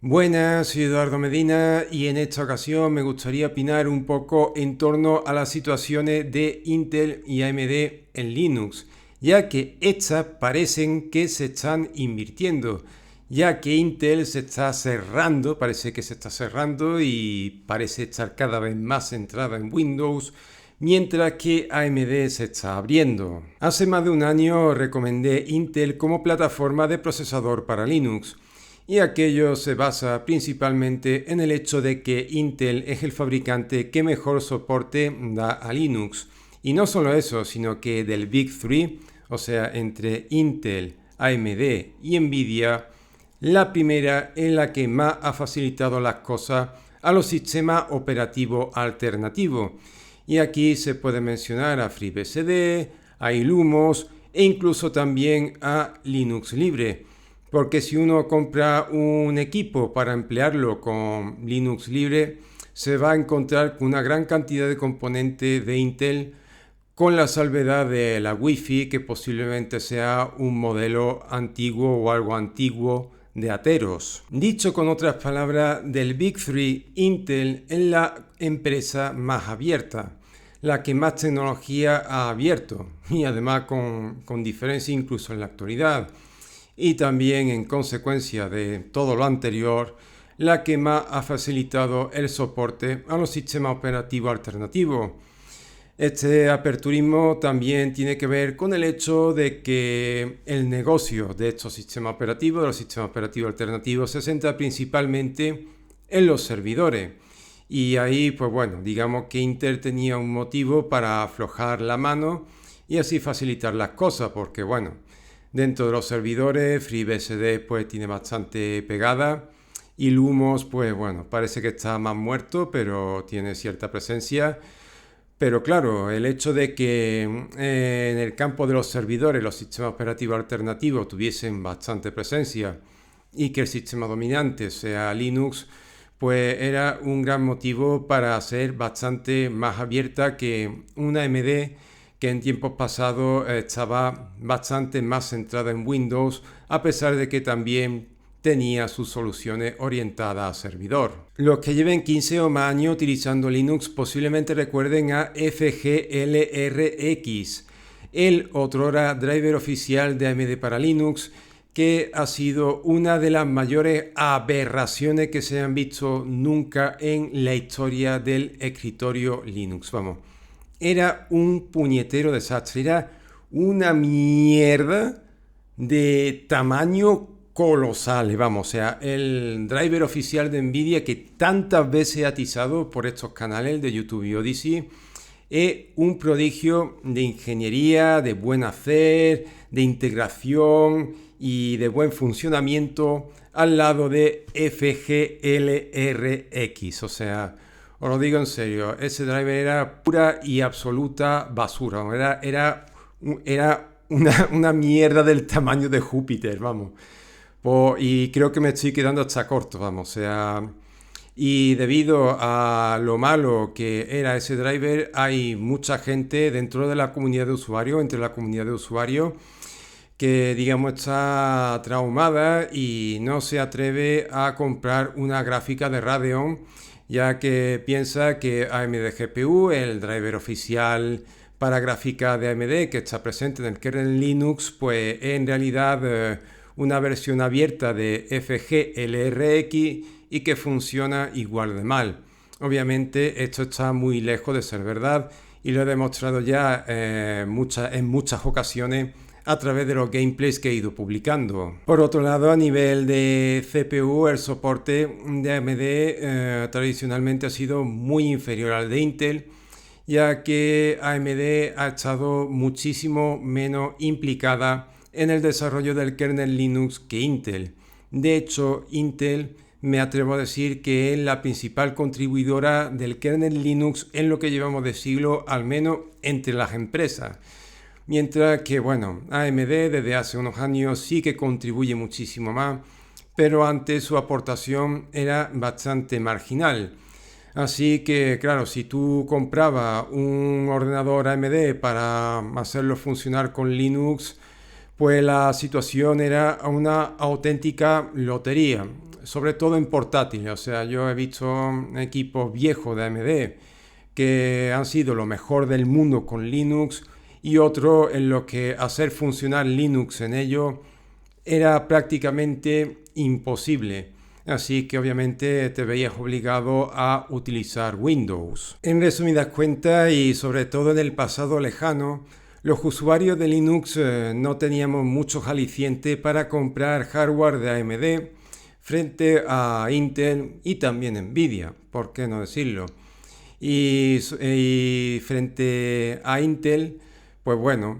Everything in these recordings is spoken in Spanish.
Buenas, soy Eduardo Medina y en esta ocasión me gustaría opinar un poco en torno a las situaciones de Intel y AMD en Linux, ya que estas parecen que se están invirtiendo, ya que Intel se está cerrando, parece que se está cerrando y parece estar cada vez más centrada en Windows, mientras que AMD se está abriendo. Hace más de un año recomendé Intel como plataforma de procesador para Linux. Y aquello se basa principalmente en el hecho de que Intel es el fabricante que mejor soporte da a Linux. Y no solo eso, sino que del Big Three, o sea, entre Intel, AMD y Nvidia, la primera es la que más ha facilitado las cosas a los sistemas operativos alternativos. Y aquí se puede mencionar a FreeBSD, a Illumos e incluso también a Linux Libre. Porque si uno compra un equipo para emplearlo con Linux Libre, se va a encontrar con una gran cantidad de componentes de Intel, con la salvedad de la Wi-Fi, que posiblemente sea un modelo antiguo o algo antiguo de Atheros. Dicho con otras palabras, del Big Three, Intel es la empresa más abierta, la que más tecnología ha abierto y además con diferencia incluso en la actualidad. Y también en consecuencia de todo lo anterior, la que más ha facilitado el soporte a los sistemas operativos alternativos. Este aperturismo también tiene que ver con el hecho de que el negocio de estos sistemas operativos, de los sistemas operativos alternativos, se centra principalmente en los servidores. Y ahí, pues bueno, digamos que Intel tenía un motivo para aflojar la mano y así facilitar las cosas, porque bueno, dentro de los servidores, FreeBSD pues tiene bastante pegada y Lumos pues bueno, parece que está más muerto, pero tiene cierta presencia. Pero claro, el hecho de que en el campo de los servidores los sistemas operativos alternativos tuviesen bastante presencia y que el sistema dominante sea Linux, pues era un gran motivo para ser bastante más abierta que una AMD que en tiempos pasados estaba bastante más centrada en Windows, a pesar de que también tenía sus soluciones orientadas a servidor. Los que lleven 15 o más años utilizando Linux posiblemente recuerden a FGLRX, el otrora driver oficial de AMD para Linux, que ha sido una de las mayores aberraciones que se han visto nunca en la historia del escritorio Linux. Vamos, era un puñetero desastre, era una mierda de tamaño colosal, vamos, o sea, el driver oficial de Nvidia que tantas veces he atizado por estos canales de YouTube y Odyssey, es un prodigio de ingeniería, de buen hacer, de integración y de buen funcionamiento al lado de FGLRX, o sea, os lo digo en serio, ese driver era pura y absoluta basura, era una mierda del tamaño de Júpiter, vamos. Y creo que me estoy quedando hasta corto, vamos, o sea, y debido a lo malo que era ese driver, hay mucha gente dentro de la comunidad de usuarios, entre la comunidad de usuarios, que digamos está traumada y no se atreve a comprar una gráfica de Radeon, ya que piensa que AMD GPU, el driver oficial para gráfica de AMD que está presente en el kernel Linux, pues en realidad una versión abierta de FGLRX y que funciona igual de mal. Obviamente esto está muy lejos de ser verdad y lo he demostrado ya en muchas ocasiones a través de los gameplays que he ido publicando. Por otro lado, a nivel de CPU, el soporte de AMD tradicionalmente ha sido muy inferior al de Intel, ya que AMD ha estado muchísimo menos implicada en el desarrollo del kernel Linux que Intel. De hecho, Intel me atrevo a decir que es la principal contribuidora del kernel Linux en lo que llevamos de siglo, al menos entre las empresas. Mientras que, bueno, AMD desde hace unos años sí que contribuye muchísimo más, pero antes su aportación era bastante marginal. Así que, claro, si tú comprabas un ordenador AMD para hacerlo funcionar con Linux, pues la situación era una auténtica lotería. sobre todo en portátiles. O sea, yo he visto equipos viejos de AMD que han sido lo mejor del mundo con Linux y otros en los que hacer funcionar Linux en ellos era prácticamente imposible. Así que obviamente te veías obligado a utilizar Windows. En resumidas cuentas y sobre todo en el pasado lejano, los usuarios de Linux no teníamos muchos alicientes para comprar hardware de AMD frente a Intel y también Nvidia, ¿por qué no decirlo? Y frente a Intel, pues bueno,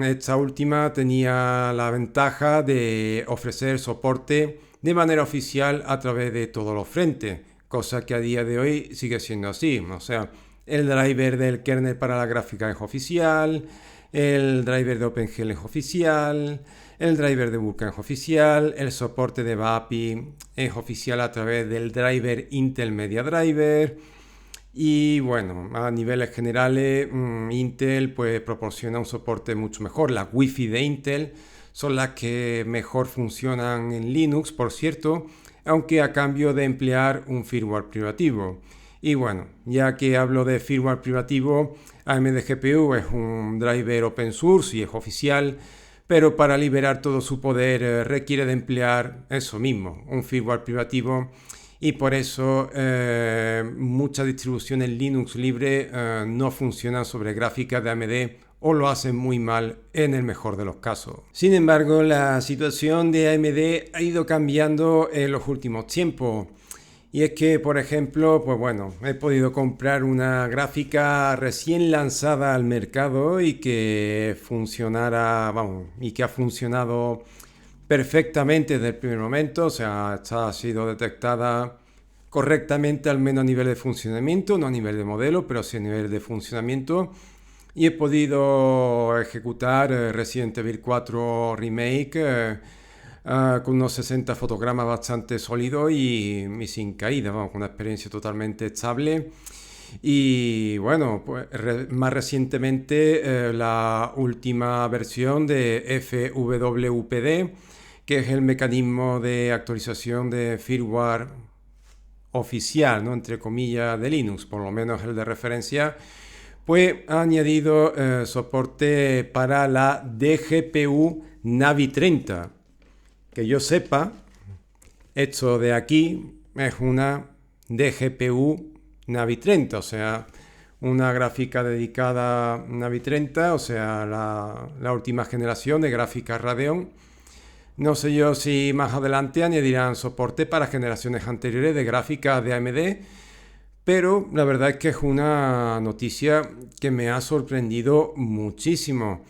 esta última tenía la ventaja de ofrecer soporte de manera oficial a través de todos los frentes, cosa que a día de hoy sigue siendo así. O sea, el driver del kernel para la gráfica es oficial, el driver de OpenGL es oficial, el driver de Vulkan es oficial, el soporte de VAPI es oficial a través del driver Intel Media Driver. Y bueno, a niveles generales, Intel pues proporciona un soporte mucho mejor. Las Wi-Fi de Intel son las que mejor funcionan en Linux, por cierto, aunque a cambio de emplear un firmware privativo. Y bueno, ya que hablo de firmware privativo, AMD GPU es un driver open source y es oficial, pero para liberar todo su poder requiere de emplear eso mismo, un firmware privativo. Y por eso muchas distribuciones Linux libre no funcionan sobre gráficas de AMD o lo hacen muy mal en el mejor de los casos. Sin embargo, la situación de AMD ha ido cambiando en los últimos tiempos. Y es que, por ejemplo, pues bueno, he podido comprar una gráfica recién lanzada al mercado y que funcionara, vamos, y que ha funcionado perfectamente desde el primer momento. O sea, esta ha sido detectada correctamente, al menos a nivel de funcionamiento, no a nivel de modelo, pero sí a nivel de funcionamiento. Y he podido ejecutar Resident Evil 4 Remake con unos 60 fotogramas bastante sólidos y sin caída, vamos, con una experiencia totalmente estable. Y bueno, pues más recientemente la última versión de FWPD, que es el mecanismo de actualización de firmware oficial, ¿no? Entre comillas, de Linux, por lo menos el de referencia, pues ha añadido soporte para la DGPU Navi 30. Que yo sepa, esto de aquí es una DGPU Navi 30, o sea, una gráfica dedicada a Navi 30, o sea, la última generación de gráficas Radeon. No sé yo si más adelante añadirán soporte para generaciones anteriores de gráficas de AMD, pero la verdad es que es una noticia que me ha sorprendido muchísimo.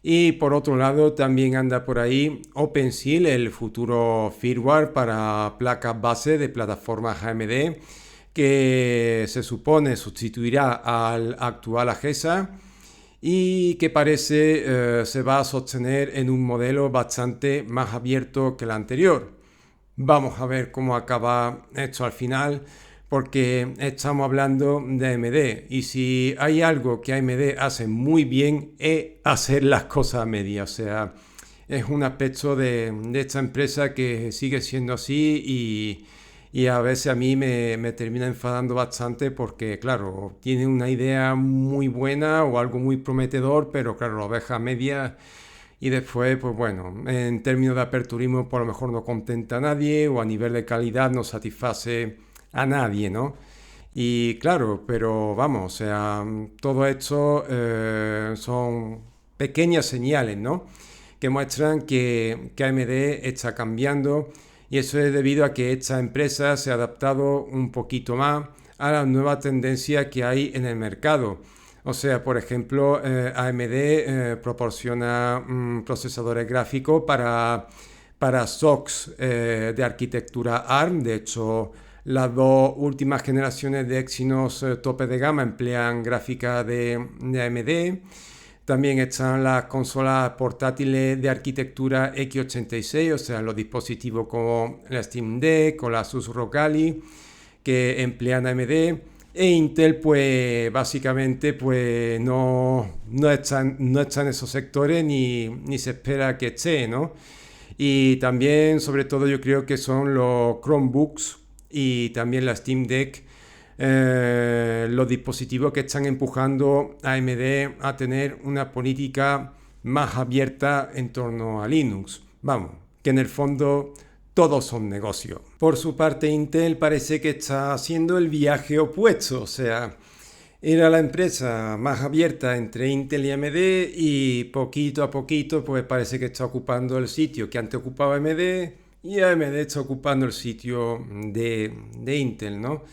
Y por otro lado también anda por ahí OpenShield, el futuro firmware para placas base de plataformas AMD, que se supone sustituirá al actual AGESA y que parece se va a sostener en un modelo bastante más abierto que el anterior. Vamos a ver cómo acaba esto al final, porque estamos hablando de AMD y si hay algo que AMD hace muy bien es hacer las cosas a media. O sea, es un aspecto de esta empresa que sigue siendo así y a veces a mí me termina enfadando bastante porque, claro, tiene una idea muy buena o algo muy prometedor, pero claro, lo deja a media. Y después, pues bueno, en términos de aperturismo, por lo mejor no contenta a nadie o a nivel de calidad no satisface a nadie, ¿no? Y claro, pero vamos, o sea, todo esto son pequeñas señales, ¿no? Que muestran que AMD está cambiando y eso es debido a que esta empresa se ha adaptado un poquito más a la nueva tendencia que hay en el mercado. O sea, por ejemplo, AMD proporciona procesadores gráficos para SoCs de arquitectura ARM. De hecho, las dos últimas generaciones de Exynos tope de gama emplean gráfica de AMD. También están las consolas portátiles de arquitectura x86, o sea, los dispositivos como la Steam Deck o la Asus ROG Ally, que emplean AMD. E Intel, pues básicamente pues no está en esos sectores ni se espera que esté, ¿no? Y también, sobre todo, yo creo que son los Chromebooks y también la Steam Deck, los dispositivos que están empujando a AMD a tener una política más abierta en torno a Linux. Vamos, que en el fondo todos son negocios. Por su parte, Intel parece que está haciendo el viaje opuesto, o sea, era la empresa más abierta entre Intel y AMD y poquito a poquito pues parece que está ocupando el sitio que antes ocupaba AMD y AMD está ocupando el sitio de Intel, ¿no?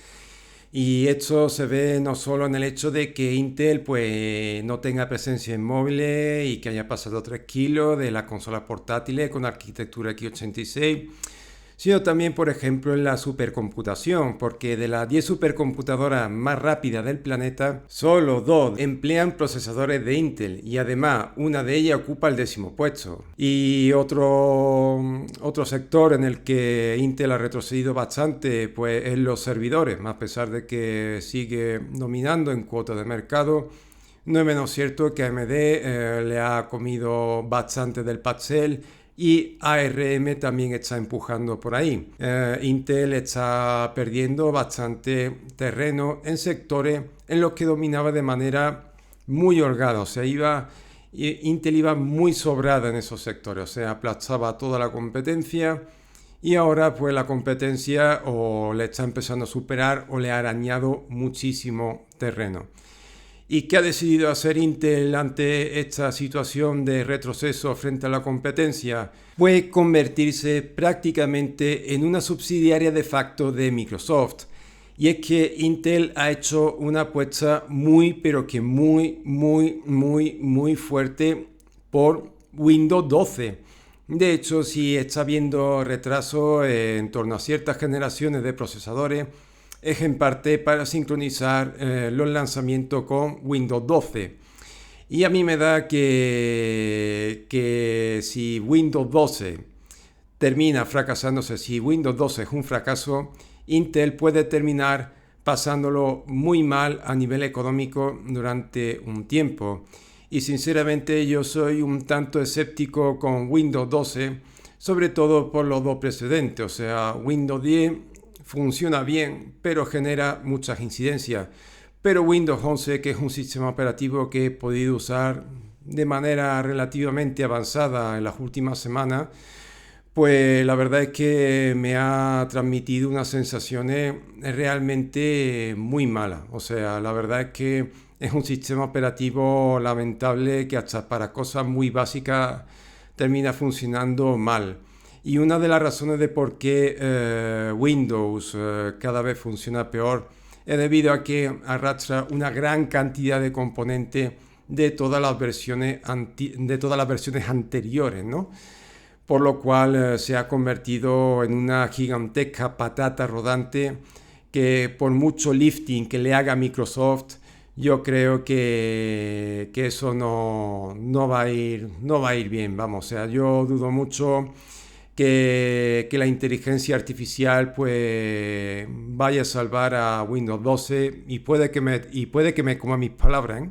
Y esto se ve no solo en el hecho de que Intel pues no tenga presencia en móviles y que haya pasado 3 kilos de las consolas portátiles con arquitectura x86, sino también, por ejemplo, en la supercomputación, porque de las 10 supercomputadoras más rápidas del planeta, solo 2 emplean procesadores de Intel y además una de ellas ocupa el 10º puesto. Y otro sector en el que Intel ha retrocedido bastante pues, es los servidores, a pesar de que sigue dominando en cuota de mercado. No es menos cierto que AMD le ha comido bastante del pastel y ARM también está empujando por ahí. Intel está perdiendo bastante terreno en sectores en los que dominaba de manera muy holgada, o sea, Intel iba muy sobrada en esos sectores, o sea, aplastaba toda la competencia y ahora pues la competencia o le está empezando a superar o le ha arañado muchísimo terreno. ¿Y qué ha decidido hacer Intel ante esta situación de retroceso frente a la competencia? Pues convertirse prácticamente en una subsidiaria de facto de Microsoft. Y es que Intel ha hecho una apuesta muy fuerte por Windows 12. De hecho, si está habiendo retraso en torno a ciertas generaciones de procesadores, es en parte para sincronizar los lanzamientos con Windows 12. Y a mí me da que si Windows 12 termina fracasándose, si Windows 12 es un fracaso, Intel puede terminar pasándolo muy mal a nivel económico durante un tiempo. Y sinceramente yo soy un tanto escéptico con Windows 12, sobre todo por los dos precedentes, o sea, Windows 10 funciona bien, pero genera muchas incidencias. Pero Windows 11, que es un sistema operativo que he podido usar de manera relativamente avanzada en las últimas semanas, pues la verdad es que me ha transmitido unas sensaciones realmente muy malas. O sea, la verdad es que es un sistema operativo lamentable que hasta para cosas muy básicas termina funcionando mal. Y una de las razones de por qué Windows cada vez funciona peor es debido a que arrastra una gran cantidad de componentes de todas las versiones, anteriores, ¿no? Por lo cual se ha convertido en una gigantesca patata rodante que por mucho lifting que le haga Microsoft, yo creo que eso no va a ir bien, vamos, o sea, yo dudo mucho que la inteligencia artificial pues vaya a salvar a Windows 12 y puede que me coma mis palabras, ¿eh?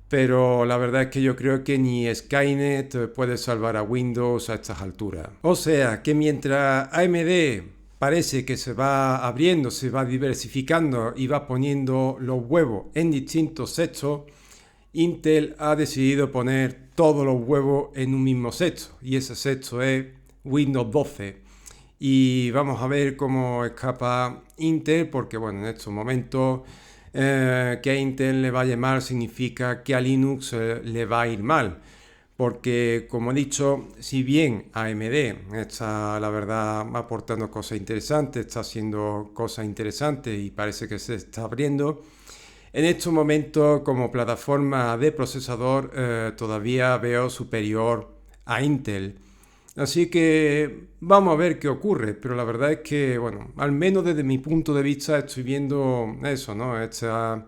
Pero la verdad es que yo creo que ni Skynet puede salvar a Windows a estas alturas. O sea que mientras AMD parece que se va abriendo, se va diversificando y va poniendo los huevos en distintos sexos, Intel ha decidido poner todos los huevos en un mismo sexo y ese sexo es Windows 12. Y vamos a ver cómo escapa Intel, porque bueno, en estos momentos que a Intel le vaya mal significa que a Linux le va a ir mal. Porque, como he dicho, si bien AMD está, la verdad, aportando cosas interesantes, está haciendo cosas interesantes y parece que se está abriendo, en estos momentos como plataforma de procesador todavía veo superior a Intel. Así que vamos a ver qué ocurre, pero la verdad es que, bueno, al menos desde mi punto de vista estoy viendo eso, ¿no? Esta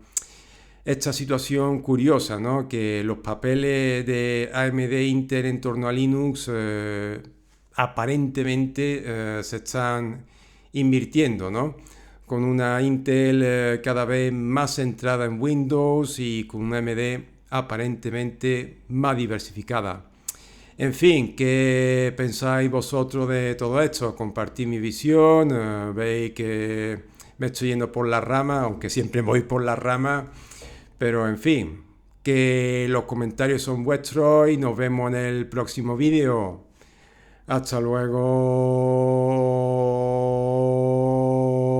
situación curiosa, ¿no? Que los papeles de AMD e Intel en torno a Linux aparentemente se están invirtiendo, ¿no? Con una Intel cada vez más centrada en Windows y con una AMD aparentemente más diversificada. En fin, ¿qué pensáis vosotros de todo esto? Compartid mi visión, veis que me estoy yendo por la rama, aunque siempre voy por la rama, pero en fin, que los comentarios son vuestros y nos vemos en el próximo vídeo. Hasta luego.